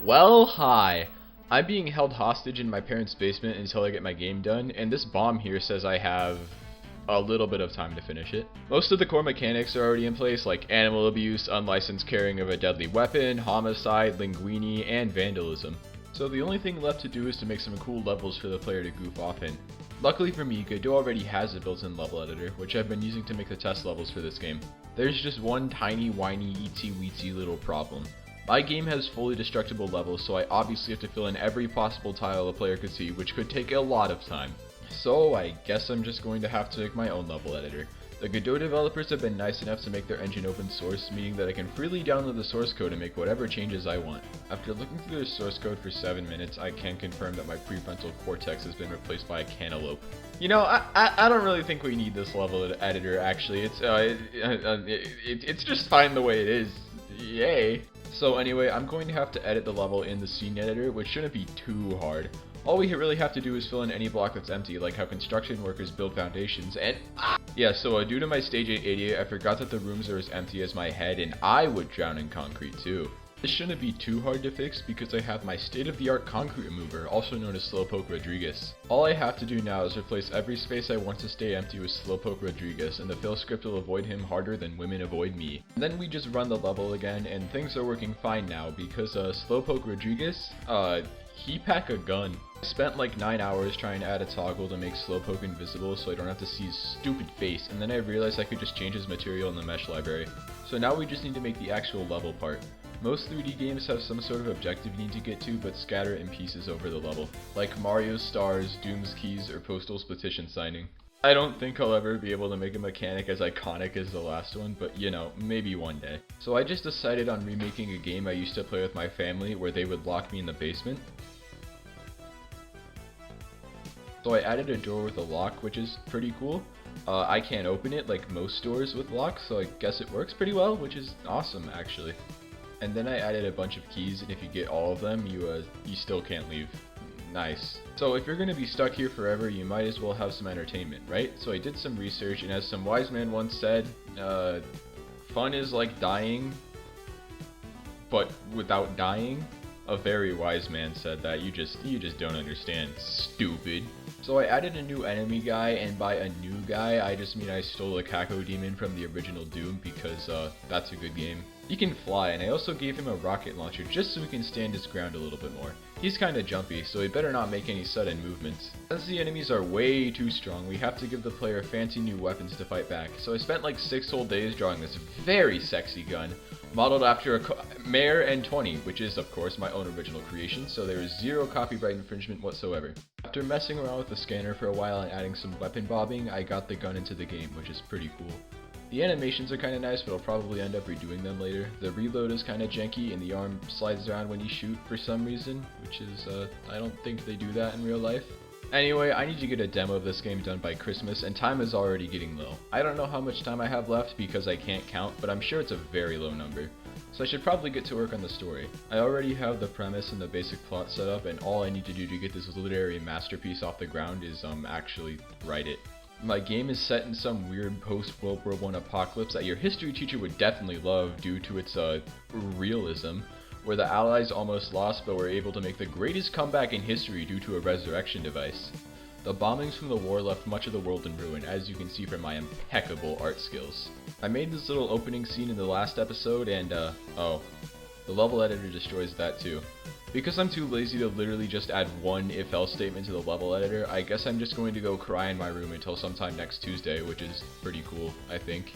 Well, hi. I'm being held hostage in my parents' basement until I get my game done, and this bomb here says I have a little bit of time to finish it. Most of the core mechanics are already in place, like animal abuse, unlicensed carrying of a deadly weapon, homicide, linguini, and vandalism. So the only thing left to do is to make some cool levels for the player to goof off in. Luckily for me, Godot already has a built-in level editor, which I've been using to make the test levels for this game. There's just one tiny, whiny, itsy-weetsy little problem. My game has fully destructible levels, so I obviously have to fill in every possible tile a player could see, which could take a lot of time. So I guess I'm just going to have to make my own level editor. The Godot developers have been nice enough to make their engine open source, meaning that I can freely download the source code and make whatever changes I want. After looking through their source code for 7 minutes, I can confirm that my prefrontal cortex has been replaced by a cantaloupe. You know, I don't really think we need this level editor, actually. It's just fine the way it is. Yay. So anyway, I'm going to have to edit the level in the scene editor, which shouldn't be too hard. All we really have to do is fill in any block that's empty, like how construction workers build foundations, and yeah, so due to my stage 8 idiot, I forgot that the rooms are as empty as my head, and I would drown in concrete too. This shouldn't be too hard to fix because I have my state-of-the-art concrete remover, also known as Slowpoke Rodriguez. All I have to do now is replace every space I want to stay empty with Slowpoke Rodriguez, and the fail script will avoid him harder than women avoid me. And then we just run the level again, and things are working fine now because Slowpoke Rodriguez, he pack a gun. I spent like 9 hours trying to add a toggle to make Slowpoke invisible so I don't have to see his stupid face, and then I realized I could just change his material in the mesh library. So now we just need to make the actual level part. Most 3D games have some sort of objective you need to get to, but scatter it in pieces over the level, like Mario's Stars, Doom's Keys, or Postal's Petition Signing. I don't think I'll ever be able to make a mechanic as iconic as the last one, but you know, maybe one day. So I just decided on remaking a game I used to play with my family where they would lock me in the basement. So I added a door with a lock, which is pretty cool. I can't open it like most doors with locks, so I guess it works pretty well, which is awesome actually. And then I added a bunch of keys, and if you get all of them, you still can't leave. Nice. So if you're gonna be stuck here forever, you might as well have some entertainment, right? So I did some research, and as some wise man once said, fun is like dying, but without dying. A very wise man said that. You just don't understand, stupid. So I added a new enemy guy, and by a new guy, I just mean I stole a Kako demon from the original Doom because that's a good game. He can fly, and I also gave him a rocket launcher just so he can stand his ground a little bit more. He's kinda jumpy, so he better not make any sudden movements. Since the enemies are way too strong, we have to give the player fancy new weapons to fight back. So I spent like 6 whole days drawing this very sexy gun, modeled after a Mare N20, which is of course my own original creation, so there is zero copyright infringement whatsoever. After messing around with the scanner for a while and adding some weapon bobbing, I got the gun into the game, which is pretty cool. The animations are kinda nice, but I'll probably end up redoing them later. The reload is kinda janky, and the arm slides around when you shoot for some reason, which is, I don't think they do that in real life. Anyway, I need to get a demo of this game done by Christmas, and time is already getting low. I don't know how much time I have left because I can't count, but I'm sure it's a very low number. So I should probably get to work on the story. I already have the premise and the basic plot set up, and all I need to do to get this literary masterpiece off the ground is, actually write it. My game is set in some weird post-World War I apocalypse that your history teacher would definitely love due to its, realism, where the Allies almost lost but were able to make the greatest comeback in history due to a resurrection device. The bombings from the war left much of the world in ruin, as you can see from my impeccable art skills. I made this little opening scene in the last episode, and, oh, the level editor destroys that too. Because I'm too lazy to literally just add one if-else statement to the level editor, I guess I'm just going to go cry in my room until sometime next Tuesday, which is pretty cool, I think.